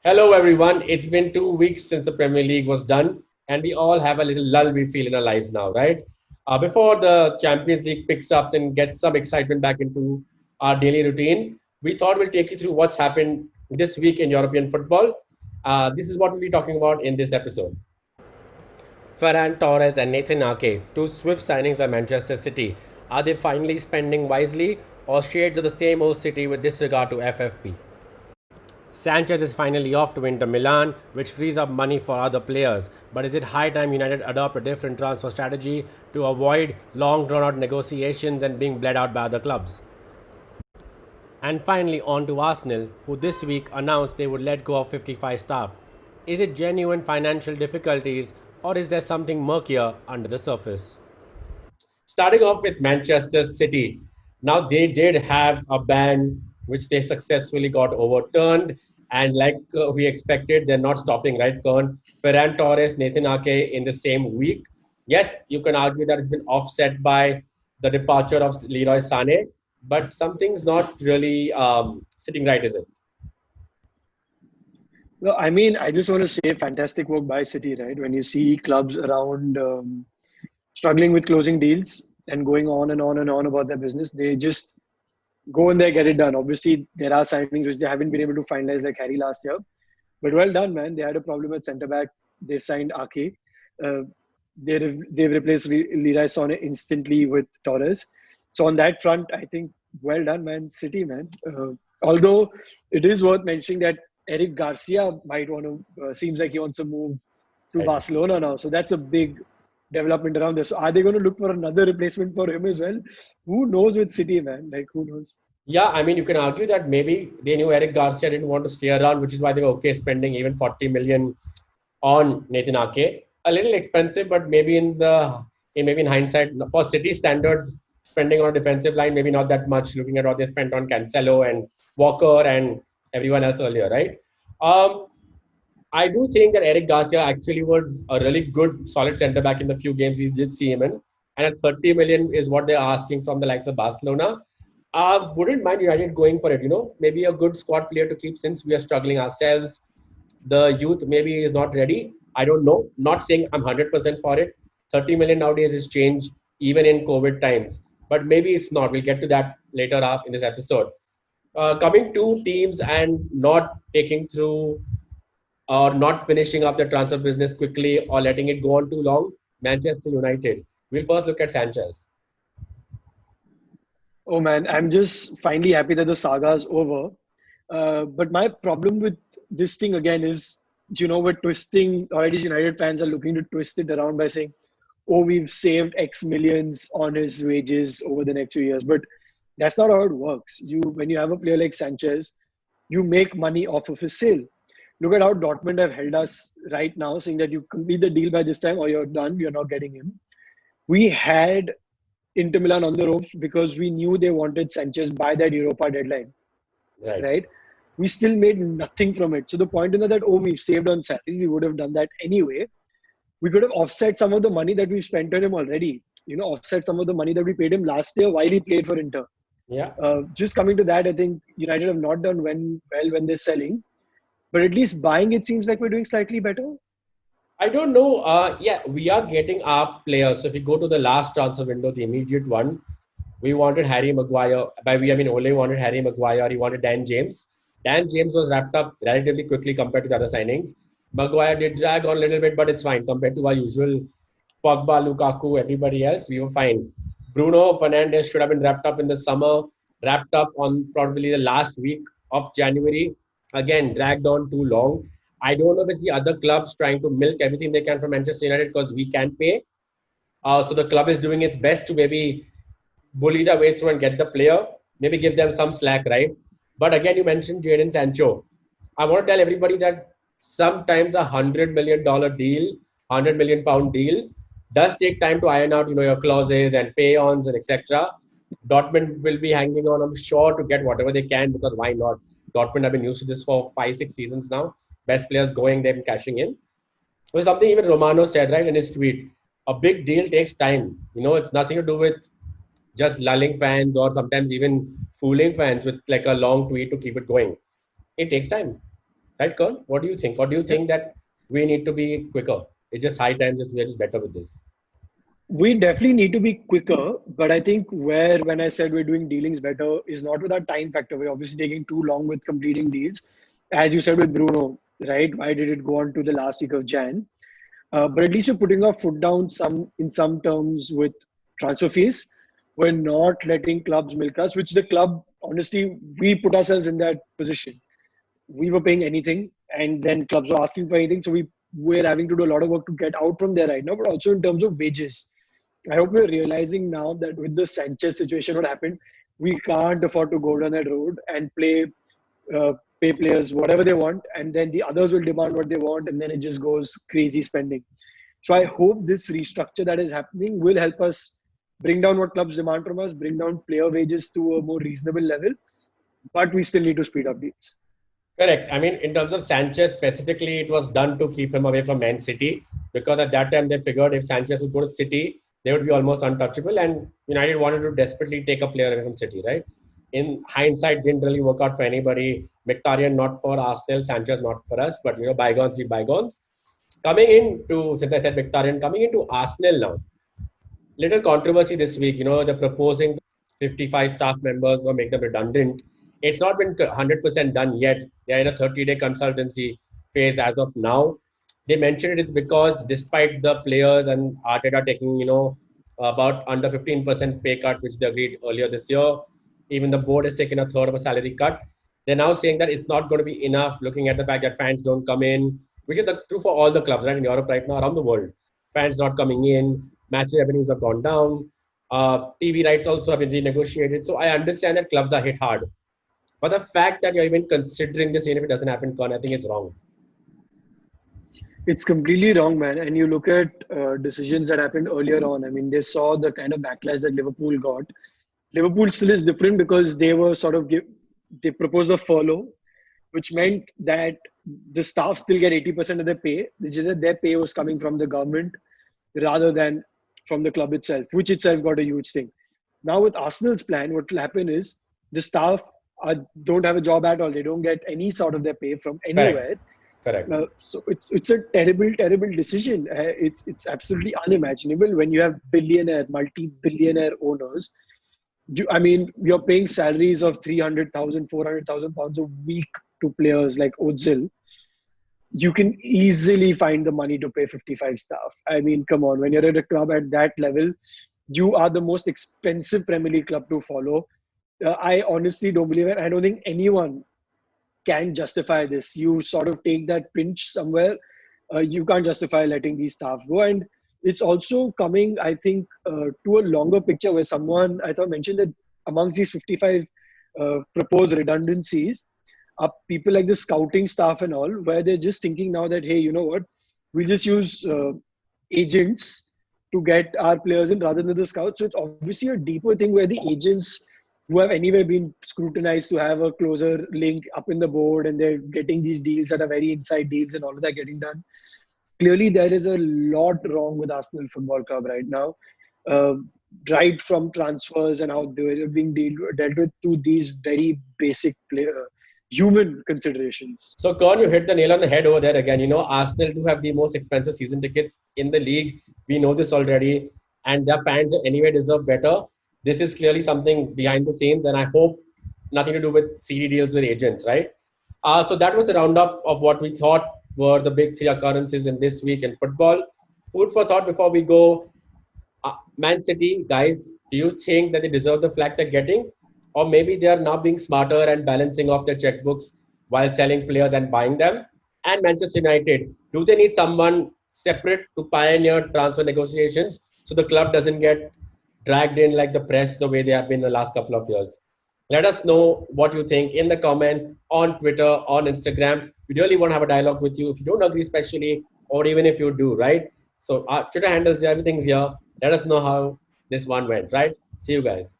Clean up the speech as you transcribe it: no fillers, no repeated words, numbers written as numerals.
Hello, everyone. It's been 2 weeks since the Premier League was done, and we all have a little lull we feel in our lives now, right? Before the Champions League picks up and gets some excitement back into our daily routine, we thought we'll take you through what's happened this week in European football. This is what we'll be talking about in this episode. Ferran Torres and Nathan Ake, two swift signings by Manchester City. Are they finally spending wisely, or shades of the same old City with disregard to FFP? Sanchez is finally off to Inter Milan, which frees up money for other players. But is it high time United adopt a different transfer strategy to avoid long drawn out negotiations and being bled out by other clubs? And finally, on to Arsenal, who this week announced they would let go of 55 staff. Is it genuine financial difficulties, or is there something murkier under the surface? Starting off with Manchester City. Now, they did have a ban which they successfully got overturned. And like we expected, they're not stopping, right, Kern? Ferran Torres, Nathan Ake in the same week. Yes, you can argue that it's been offset by the departure of Leroy Sané, but something's not really sitting right, is it? No, I mean, I just want to say fantastic work by City, right? When you see clubs around struggling with closing deals and going on and on and on about their business, they just go in there, get it done. Obviously, there are signings which they haven't been able to finalize, like Harry last year. But well done, man. They had a problem at centre back. They signed Ake. Uh, they've replaced Leroy Sané instantly with Torres. So on that front, I think well done, man. City, man. Although it is worth mentioning that Eric Garcia might want to. Seems like he wants to move to Right. Barcelona now. So that's a big development around this. So are they going to look for another replacement for him as well? Who knows with City, man? Like who knows? Yeah, I mean, you can argue that maybe they knew Eric Garcia didn't want to stay around, which is why they were okay spending even 40 million on Nathan Ake. A little expensive, but maybe in hindsight, for City standards, spending on a defensive line, maybe not that much. Looking at what they spent on Cancelo and Walker and everyone else earlier, right? Um, I do think that Eric Garcia actually was a really good, solid centre back in the few games we did see him in. And at 30 million is what they're asking from the likes of Barcelona. Wouldn't mind United going for it, maybe a good squad player to keep since we are struggling ourselves. The youth maybe is not ready. I don't know. Not saying I'm 100% for it. 30 million nowadays is change even in COVID times. But maybe it's not. We'll get to that later up in this episode. Coming to teams and not taking through or not finishing up the transfer business quickly or letting it go on too long, Manchester United. We'll first look at Sanchez. Oh man, I'm just finally happy that the saga is over. But my problem with this thing again is, we're twisting, or at least United fans are looking to twist it around by saying, oh, we've saved X millions on his wages over the next few years. But that's not how it works. When you have a player like Sanchez, you make money off of his sale. Look at how Dortmund have held us right now, saying that you complete the deal by this time or you're done, you're not getting him. We had Inter Milan on the ropes because we knew they wanted Sanchez by that Europa deadline, Right. right? We still made nothing from it. So the point is not that, oh, we've saved on salaries. We would have done that anyway. We could have offset some of the money that we spent on him already. Offset some of the money that we paid him last year while he played for Inter. Yeah. Just coming to that, I think United have not done well when they're selling. But at least buying, it seems like we're doing slightly better. I don't know. Yeah, we are getting our players. So if you go to the last transfer window, the immediate one, we wanted Harry Maguire. By we, I mean Ole wanted Harry Maguire. He wanted Dan James. Dan James was wrapped up relatively quickly compared to the other signings. Maguire did drag on a little bit, but it's fine compared to our usual Pogba, Lukaku, everybody else. We were fine. Bruno Fernandes should have been wrapped up in the summer, wrapped up on probably the last week of January. Again, dragged on too long. I don't know if it's the other clubs trying to milk everything they can from Manchester United because we can't pay. So the club is doing its best to maybe bully their way through and get the player, maybe give them some slack, right? But again, you mentioned Jadon Sancho. I want to tell everybody that sometimes $100 million deal, £100 million deal does take time to iron out, your clauses and pay-ons and etc. Dortmund will be hanging on, I'm sure, to get whatever they can because why not? Dortmund have been used to this for 5-6 seasons now. Best players going there and cashing in. It was something even Romano said, right, in his tweet. A big deal takes time. It's nothing to do with just lulling fans or sometimes even fooling fans with like a long tweet to keep it going. It takes time. Right, Kern? What do you think? Or do you think that we need to be quicker? It's just high time, just we're just better with this. We definitely need to be quicker, but I think where when I said we're doing dealings better is not with our time factor. We're obviously taking too long with completing deals. As you said with Bruno, right? Why did it go on to the last week of Jan? But at least we're putting our foot down some in some terms with transfer fees. We're not letting clubs milk us, which the club, honestly, we put ourselves in that position. We were paying anything, and then clubs were asking for anything. So we're having to do a lot of work to get out from there right now, but also in terms of wages. I hope we're realizing now that with the Sanchez situation, what happened, we can't afford to go down that road and uh, pay players whatever they want, and then the others will demand what they want, and then it just goes crazy spending. So I hope this restructure that is happening will help us bring down what clubs demand from us, bring down player wages to a more reasonable level, but we still need to speed up deals. Correct. I mean, in terms of Sanchez specifically, it was done to keep him away from Man City because at that time they figured if Sanchez would go to City, they would be almost untouchable. And United wanted to desperately take a player away from City, right? In hindsight, didn't really work out for anybody. Mkhitaryan not for Arsenal, Sanchez not for us, but bygones be bygones. Coming into, since I said Mkhitaryan, coming into Arsenal now, little controversy this week. They're proposing 55 staff members or make them redundant. It's not been 100% done yet. They're in a 30-day consultancy phase as of now. They mentioned it is because despite the players and Arteta taking, about under 15% pay cut, which they agreed earlier this year, even the board has taken a third of a salary cut. They're now saying that it's not going to be enough, looking at the fact that fans don't come in, which is true for all the clubs, right, in Europe right now, around the world. Fans not coming in, match revenues have gone down, TV rights also have been renegotiated. So I understand that clubs are hit hard. But the fact that you're even considering this, even if it doesn't happen, Con, I think it's wrong. It's completely wrong, man. And you look at decisions that happened earlier on. I mean, they saw the kind of backlash that Liverpool got. Liverpool still is different because they were they proposed a furlough, which meant that the staff still get 80% of their pay, which is that their pay was coming from the government rather than from the club itself, which itself got a huge thing. Now with Arsenal's plan, what will happen is the staff don't have a job at all. They don't get any sort of their pay from Correct. anywhere. Correct. So it's a terrible decision. It's absolutely unimaginable when you have multi-billionaire owners. I mean, you're paying salaries of 300,000, 400,000 pounds a week to players like Ozil. You can easily find the money to pay 55 staff. I mean, come on, when you're at a club at that level, you are the most expensive Premier League club to follow. I honestly don't believe it. I don't think anyone can justify this. You sort of take that pinch somewhere. You can't justify letting these staff go. And it's also coming, I think, to a longer picture where someone, I thought, mentioned that amongst these 55 proposed redundancies are people like the scouting staff and all, where they're just thinking now that, hey, you know what, we'll just use agents to get our players in rather than the scouts. So it's obviously a deeper thing where the agents who have anyway been scrutinized to have a closer link up in the board and they're getting these deals that are very inside deals and all of that getting done. Clearly, there is a lot wrong with Arsenal Football Club right now. Uh, right from transfers and how they're being dealt with to these very basic human considerations. So, Con, you hit the nail on the head over there again. Arsenal do have the most expensive season tickets in the league. We know this already. And their fans anyway deserve better. This is clearly something behind the scenes. And I hope nothing to do with CD deals with agents, right? So that was a roundup of what we thought were the big three occurrences in this week in football. Food for thought before we go. Man City, guys, do you think that they deserve the flag they're getting? Or maybe they are now being smarter and balancing off their checkbooks while selling players and buying them? And Manchester United, do they need someone separate to pioneer transfer negotiations so the club doesn't get dragged in like the press the way they have been the last couple of years? Let us know what you think in the comments, on Twitter, on Instagram. We really want to have a dialogue with you if you don't agree, especially, or even if you do, right? So our Twitter handles, everything's here. Let us know how this one went, right? See you guys.